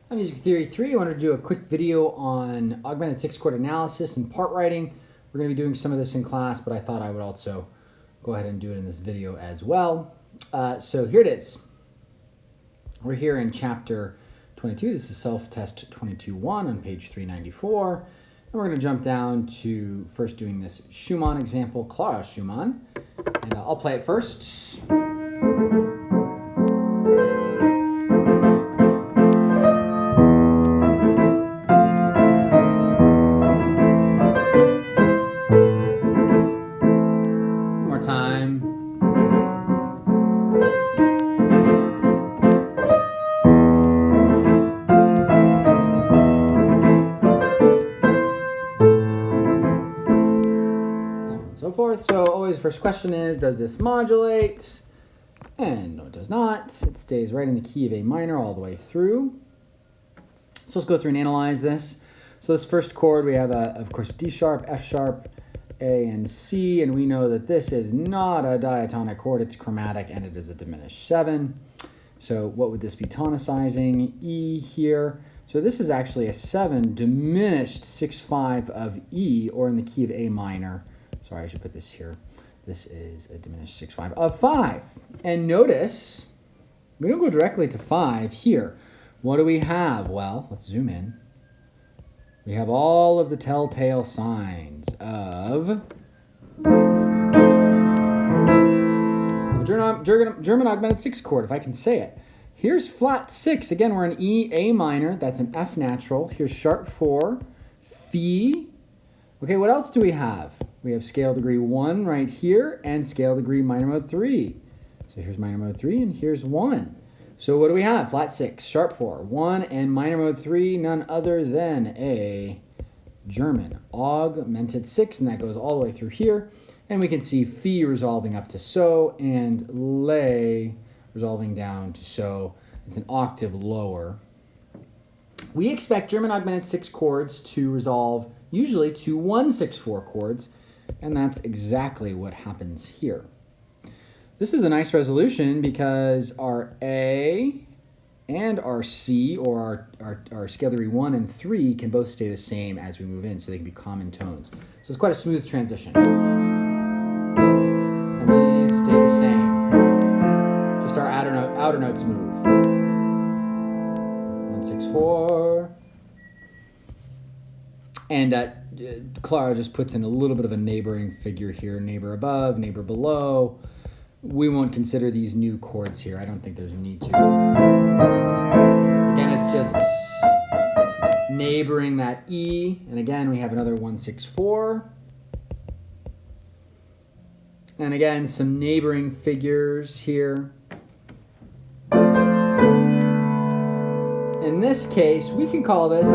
On Music Theory 3, I wanted to do a quick video on augmented 6-chord analysis and part writing. We're going to be doing some of this in class, but I thought I would also go ahead and do it in this video as well. So here it is. We're here in chapter 22. This is self-test 22.1 on page 394. And we're going to jump down to first doing this Schumann example, Clara Schumann. And I'll play it first. Time. So forth. So always first question is, does this modulate? And no, it does not. It stays right in the key of A minor all the way through. So let's go through and analyze this. So this first chord, we have, of course, D sharp, F sharp, A and C, and we know that this is not a diatonic chord, it's chromatic, and it is a diminished 7. So what would this be tonicizing? E here. So this is actually a 7 diminished 6/5 of E, or in the key of A minor. Sorry, I should put this here. This is a diminished 6/5 of 5. And notice, we don't go directly to 5 here. What do we have? Well, let's zoom in. We have all of the telltale signs of a German augmented 6 chord, if I can say it. Here's flat 6. Again, we're in E, A minor. That's an F natural. Here's sharp 4, Phi. Okay, what else do we have? We have scale degree 1 right here and scale degree minor mode 3. So here's minor mode 3 and here's 1. So what do we have? Flat 6, sharp 4, 1, and minor mode 3, none other than a German augmented 6, and that goes all the way through here. And we can see Phi resolving up to So, and Lay resolving down to So. It's an octave lower. We expect German augmented 6 chords to resolve usually to 1/6/4 chords, and that's exactly what happens here. This is a nice resolution because our A and our C, or our scale degree 1 and 3, can both stay the same as we move in, so they can be common tones. So it's quite a smooth transition. And these stay the same. Just our outer notes move. 1/6/4. And Clara just puts in a little bit of a neighboring figure here, neighbor above, neighbor below. We won't consider these new chords here. I don't think there's a need to. Again, it's just neighboring that E. And again, we have another 1/6/4. And again, some neighboring figures here. In this case, we can call this,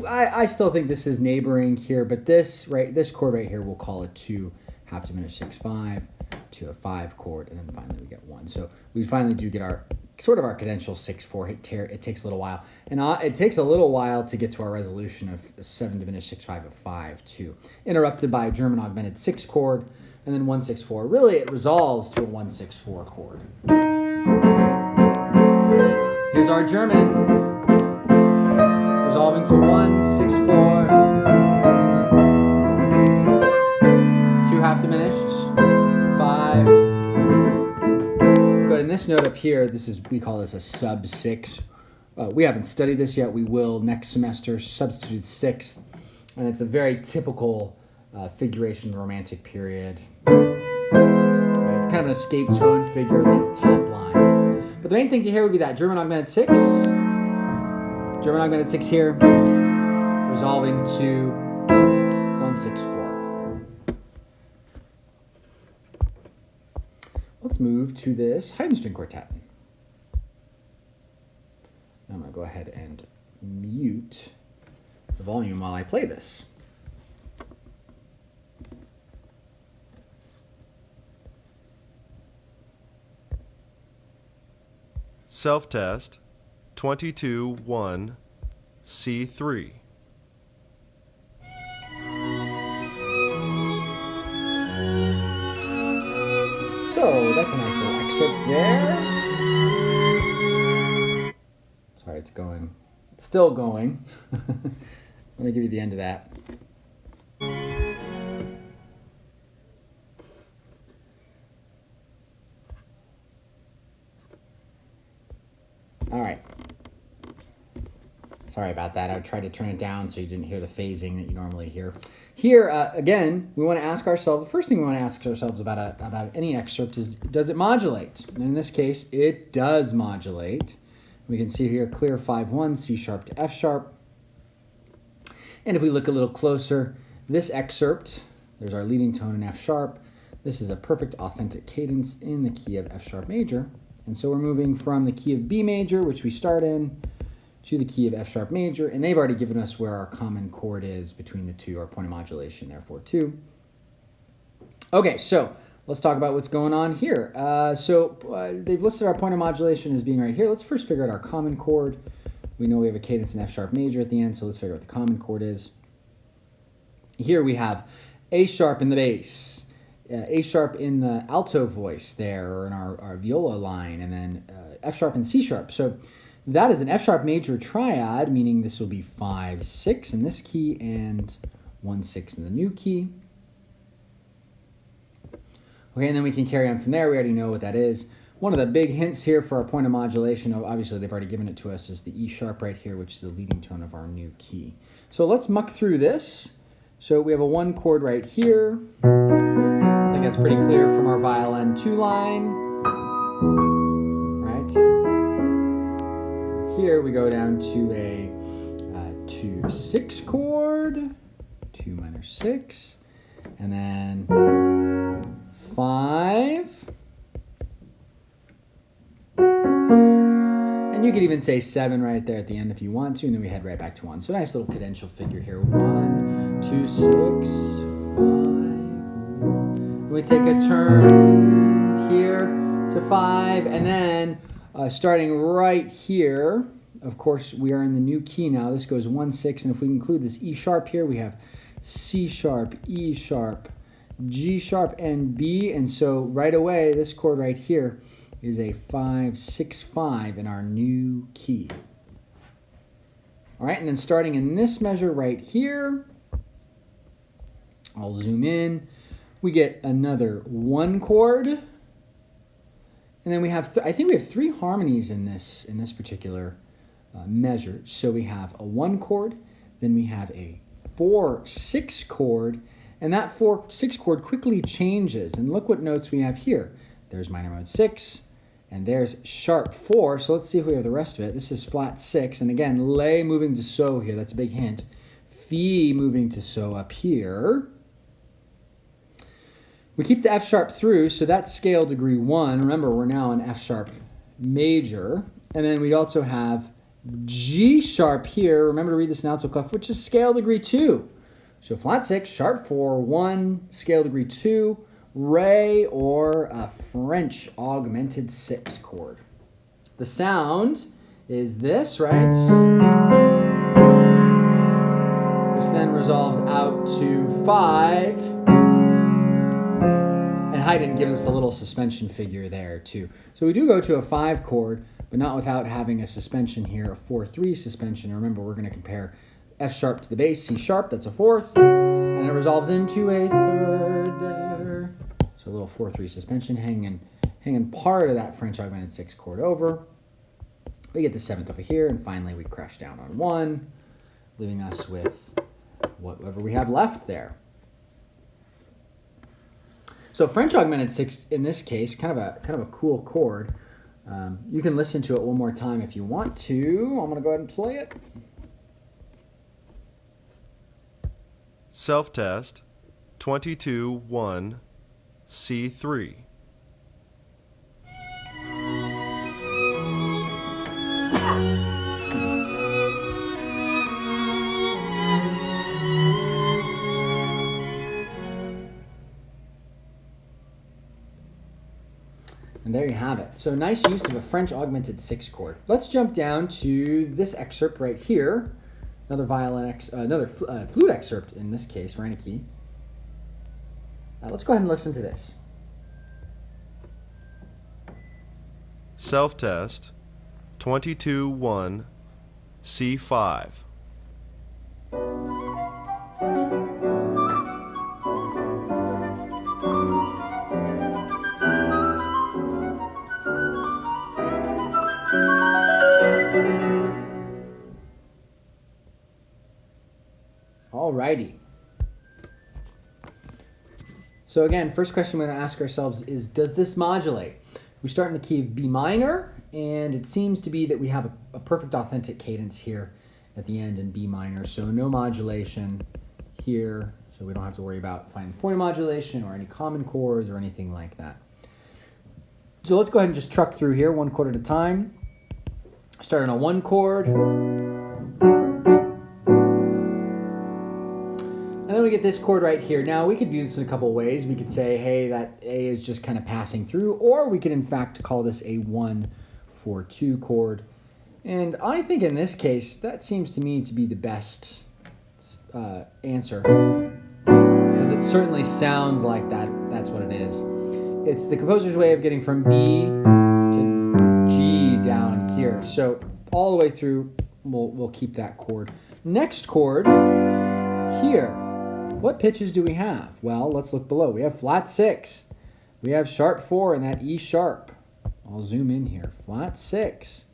I still think this is neighboring here, but this chord right here, we'll call it 2 half diminished 6/5 to a 5 chord, and then finally we get 1. So we finally do get our cadential 6/4 hit tear. It takes a little while, and it takes a little while to get to our resolution of 7 diminished 6/5 of 5 too. Interrupted by a German augmented 6 chord, and then 1/6/4. Really, it resolves to a 1/6/4 chord. Here's our German. Resolving to 1/6/4, 2 half diminished, 5. Good. And this note up here, we call this a sub 6. We haven't studied this yet. We will next semester. Substitute 6th, and it's a very typical figuration of the Romantic period. Right, it's kind of an escape tone figure in that top line. But the main thing to hear would be that German augmented 6. German augmented 6 here, resolving to 1/6/4. Let's move to this Haydn string quartet. I'm going to go ahead and mute the volume while I play this. Self-test 22.1 C3. So that's a nice little excerpt there. going. It's still going. Let me give you the end of that. All right. Sorry about that. I tried to turn it down so you didn't hear the phasing that you normally hear. Here, again, we want to ask ourselves, the first thing we want to ask ourselves about any excerpt is, does it modulate? And in this case, it does modulate. We can see here clear 5-1, C sharp to F sharp. And if we look a little closer, this excerpt, there's our leading tone in F sharp. This is a perfect authentic cadence in the key of F sharp major. And so we're moving from the key of B major, which we start in, to the key of F sharp major, and they've already given us where our common chord is between the two, our point of modulation, therefore 2. Okay, so let's talk about what's going on here. They've listed our point of modulation as being right here. Let's first figure out our common chord. We know we have a cadence in F sharp major at the end, so let's figure out what the common chord is. Here we have A sharp in the bass, A sharp in the alto voice there, or in our viola line, and then F sharp and C sharp. So that is an F sharp major triad, meaning this will be 5-6 in this key and 1-6 in the new key. Okay, and then we can carry on from there. We already know what that is. One of the big hints here for our point of modulation, obviously they've already given it to us, is the E sharp right here, which is the leading tone of our new key. So let's muck through this. So we have a 1 chord right here. I think that's pretty clear from our violin 2 line. Here we go down to a 2-6 chord, 2 minor 6, and then 5. And you could even say 7 right there at the end if you want to, and then we head right back to 1. So nice little cadential figure here. 1, 2, 6, 5. And we take a turn here to 5, and then starting right here, of course, we are in the new key now. This goes 1-6, and if we include this E sharp here, we have C sharp, E sharp, G sharp, and B. And so right away, this chord right here is a 5-6-5 in our new key. All right, and then starting in this measure right here, I'll zoom in. We get another 1 chord. And then we have, I think we have 3 harmonies in this particular measure. So we have a 1 chord, then we have a 4-6 chord, and that 4-6 chord quickly changes. And look what notes we have here. There's minor mode 6, and there's sharp 4. So let's see if we have the rest of it. This is flat 6, and again, lay moving to so here. That's a big hint. Fi moving to so up here. We keep the F sharp through, so that's scale degree 1. Remember, we're now in F sharp major. And then we also have G sharp here. Remember to read this in alto clef, which is scale degree 2. So flat 6, sharp 4, 1, scale degree 2, Re, or a French augmented 6 chord. The sound is this, right? Which then resolves out to 5. And Haydn gives us a little suspension figure there too. So we do go to a 5 chord, but not without having a suspension here, a 4-3 suspension. Remember, we're going to compare F sharp to the bass, C sharp, that's a 4th, and it resolves into a 3rd there. So a little 4-3 suspension hanging part of that French augmented 6 chord over. We get the 7th over here, and finally we crash down on 1, leaving us with whatever we have left there. So French augmented 6 in this case, kind of a cool chord. You can listen to it one more time if you want to. I'm going to go ahead and play it. Self-test 22-1 C3. And there you have it. So nice use of a French augmented 6 chord. Let's jump down to this excerpt right here. Another flute excerpt in this case, minor key. Let's go ahead and listen to this. Self-test 22-1 C5. Alrighty. So again, first question we're going to ask ourselves is, does this modulate? We start in the key of B minor, and it seems to be that we have a perfect authentic cadence here at the end in B minor. So no modulation here, so we don't have to worry about finding point of modulation or any common chords or anything like that. So let's go ahead and just truck through here one chord at a time. Starting on one chord. And then we get this chord right here. Now we could view this in a couple of ways. We could say, hey, that A is just kind of passing through, or we could in fact call this a 1-4-2 chord. And I think in this case, that seems to me to be the best answer, because it certainly sounds like that's what it is. It's the composer's way of getting from B to G down here. So all the way through, we'll keep that chord. Next chord here. What pitches do we have? Well, let's look below. We have flat 6. We have sharp 4 and that E sharp. I'll zoom in here. Flat 6.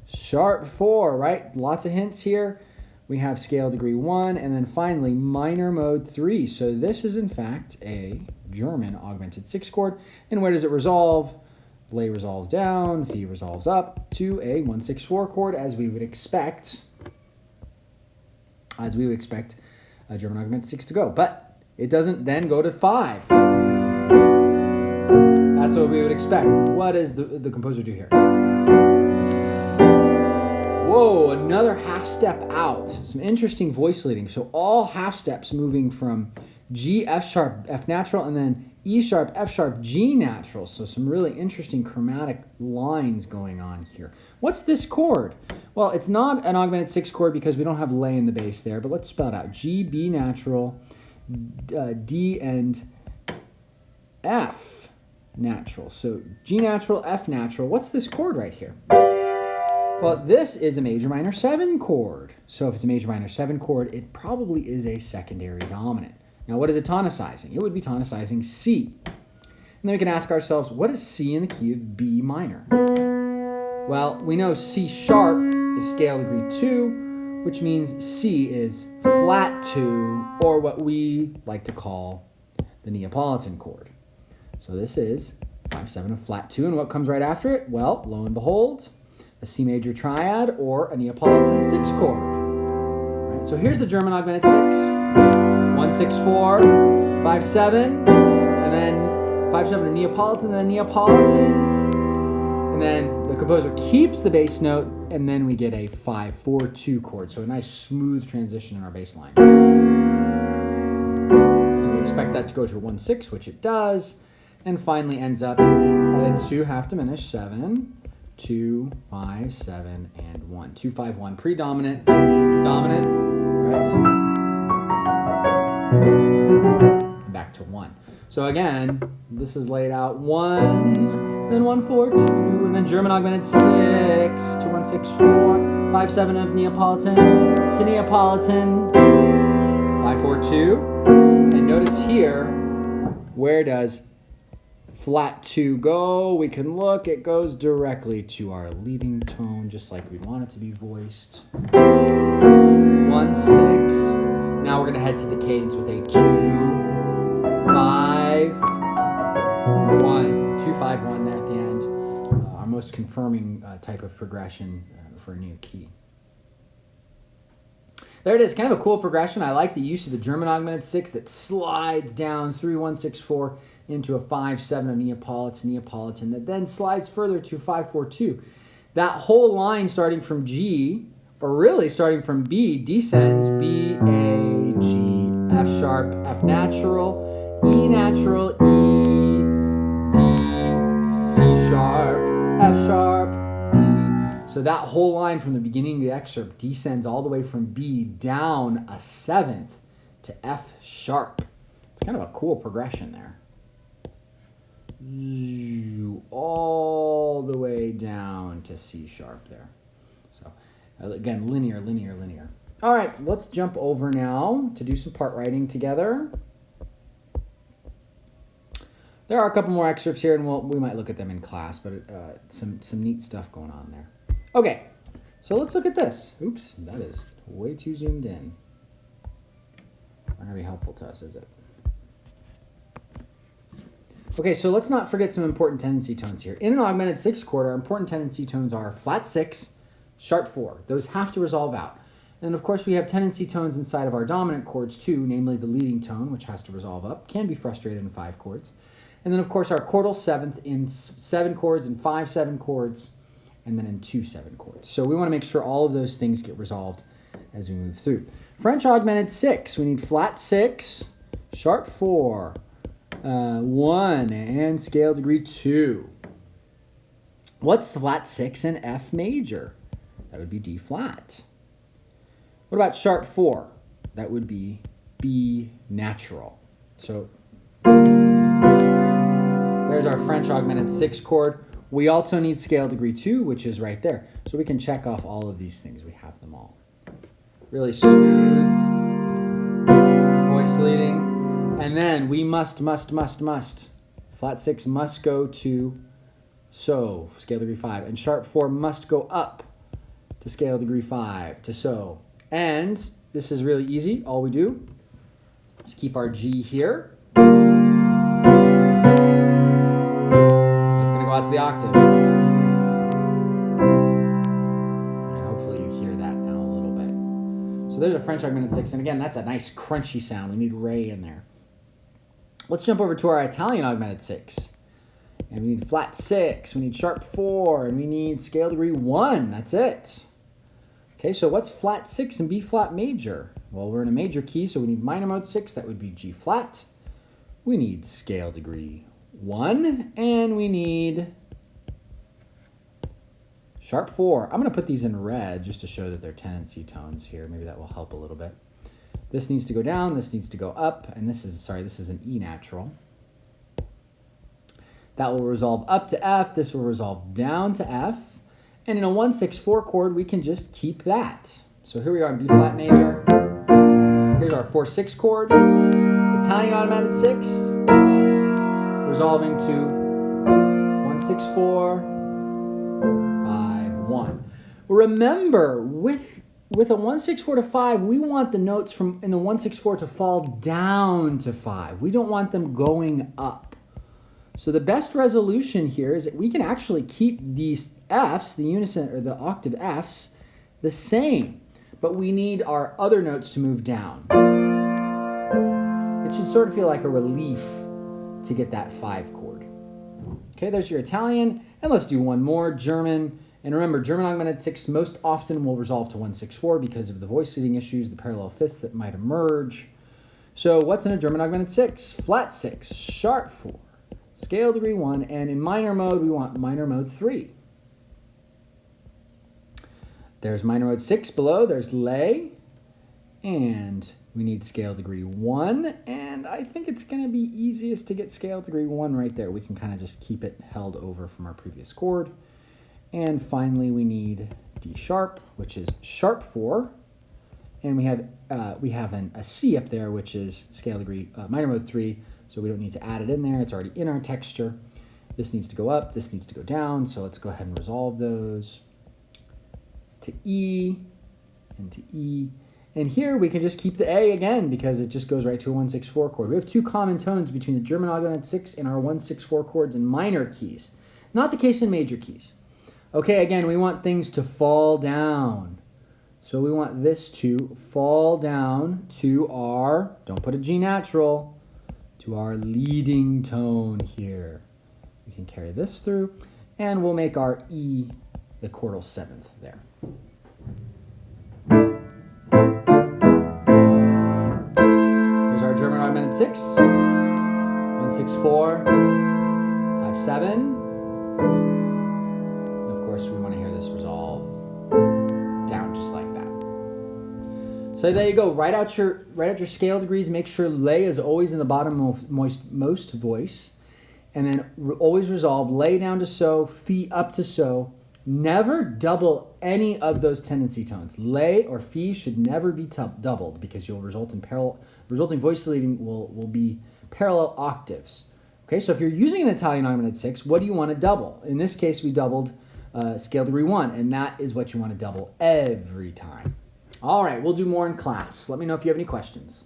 Sharp 4, right? Lots of hints here. We have scale degree 1, and then finally minor mode 3. So this is in fact a German augmented 6 chord. And where does it resolve? La resolves down, Fi resolves up to a 1-6-4 chord, as we would expect. A German augmented 6 to go. But it doesn't then go to 5. That's what we would expect. What does the composer do here? Whoa, another half step out. Some interesting voice leading. So all half steps moving from G, F sharp, F natural, and then E sharp, F sharp, G natural. So some really interesting chromatic lines going on here. What's this chord? Well, it's not an augmented 6 chord because we don't have La in the bass there, but let's spell it out. G, B natural, D, and F natural. So G natural, F natural. What's this chord right here? Well, this is a major minor 7 chord. So if it's a major minor 7 chord, it probably is a secondary dominant. Now, what is it tonicizing? It would be tonicizing C. And then we can ask ourselves, what is C in the key of B minor? Well, we know C sharp is scale degree 2, which means C is flat 2, or what we like to call the Neapolitan chord. So this is 5-7 of flat 2, and what comes right after it? Well, lo and behold, a C major triad or a Neapolitan 6 chord. Right? So here's the German augmented 6. 1-6-4, 5-7, and then 5-7 a Neapolitan, and then Neapolitan, and then the composer keeps the bass note, and then we get a 5-4-2 chord. So a nice smooth transition in our bass line. And we expect that to go to a 1-6, which it does, and finally ends up at a 2 half diminished 7, 2, 5, 7, and 1. 2, 5, 1. Predominant, dominant, right? Back to 1. So again, this is laid out 1, then 1-4-2, and then German augmented 6 to 1-6-4, 5-7 of Neapolitan to Neapolitan, 5-4-2. And notice here, where does flat 2 go? We can look, it goes directly to our leading tone, just like we want it to be voiced. 1-6. Now we're going to head to the cadence with a 2-5-1. 2-5-1 there at the end. Our most confirming type of progression for a new key. There it is, kind of a cool progression. I like the use of the German augmented 6 that slides down 3-1-6-4 into a 5-7 of Neapolitan, that then slides further to 5-4-2. That whole line starting from G, or really starting from B, descends B, A, G, F sharp, F natural, E natural, E, D, C sharp, F sharp, E. So that whole line from the beginning of the excerpt descends all the way from B down a 7th to F sharp. It's kind of a cool progression there. All the way down to C sharp there. So Again, linear, linear, linear. All right, so let's jump over now to do some part writing together. There are a couple more excerpts here, and we might look at them in class, but some neat stuff going on there. Okay, so let's look at this. Oops, that is way too zoomed in. Not going to be helpful to us, is it? Okay, so let's not forget some important tendency tones here. In an augmented 6 chord, our important tendency tones are flat 6, sharp 4. Those have to resolve out. And of course, we have tendency tones inside of our dominant chords too, namely the leading tone, which has to resolve up, can be frustrated in 5 chords. And then of course our chordal 7th in 7 chords and 5 7 chords, and then in 2 7 chords. So we want to make sure all of those things get resolved as we move through. French augmented 6, we need flat 6, sharp 4, 1, and scale degree 2. What's flat 6 in F major? That would be D flat. What about sharp 4? That would be B natural. So there's our French augmented 6 chord. We also need scale degree 2, which is right there. So we can check off all of these things. We have them all. Really smooth voice leading. And then we must. Flat 6 must go to so, scale degree 5. And sharp 4 must go up to scale degree 5 to so. And this is really easy. All we do is keep our G here. It's going to go out to the octave. And hopefully you hear that now a little bit. So there's a French augmented 6. And again, that's a nice crunchy sound. We need Ray in there. Let's jump over to our Italian augmented 6. And we need flat 6. We need sharp 4. And we need scale degree 1. That's it. Okay, so what's flat 6 in B flat major? Well, we're in a major key, so we need minor mode 6. That would be G flat. We need scale degree 1, and we need sharp 4. I'm going to put these in red just to show that they're tendency tones here. Maybe that will help a little bit. This needs to go down, this needs to go up, and this is an E natural. That will resolve up to F. This will resolve down to F. And in a 1-6-4 chord, we can just keep that. So here we are in B flat major. Here's our 4-6 chord. Italian augmented 6. Resolving to 1-6-4, 5-1. Remember, with a 1-6-4 to 5, we want the notes from in the 1-6-4 to fall down to 5. We don't want them going up. So the best resolution here is that we can actually keep these Fs, the unison or the octave Fs, the same, but we need our other notes to move down. It should sort of feel like a relief to get that 5 chord. Okay, there's your Italian, and let's do one more, German. And remember, German augmented 6 most often will resolve to 1-6-4 because of the voice leading issues, the parallel fifths that might emerge. So what's in a German augmented 6? Flat 6, sharp 4. Scale degree 1, and in minor mode, we want minor mode 3. There's minor mode 6 below, there's lay, and we need scale degree 1, and I think it's going to be easiest to get scale degree 1 right there. We can kind of just keep it held over from our previous chord. And finally, we need D sharp, which is sharp 4, and we have a C up there, which is scale degree minor mode 3. So we don't need to add it in there. It's already in our texture. This needs to go up. This needs to go down. So let's go ahead and resolve those to E and to E. And here we can just keep the A again because it just goes right to a 1-6-4 chord. We have 2 common tones between the German augmented 6 and our 1-6-4 chords in minor keys. Not the case in major keys. Okay, again, we want things to fall down. So we want this to fall down to our, don't put a G natural, to our leading tone here. We can carry this through, and we'll make our E the chordal 7th there. Here's our German augmented 6. 1-6-4, 5-7. And of course, we want to hear this resolve down just like that. So there you go. Write out your scale degrees. Make sure lay is always in the bottom-most voice. And then always resolve lay down to so, fee up to so, Never double any of those tendency tones. Lay or fi should never be doubled because you'll resulting voice leading will be parallel octaves. Okay, so if you're using an Italian augmented 6, what do you want to double? In this case, we doubled scale degree 1, and that is what you want to double every time. All right, we'll do more in class. Let me know if you have any questions.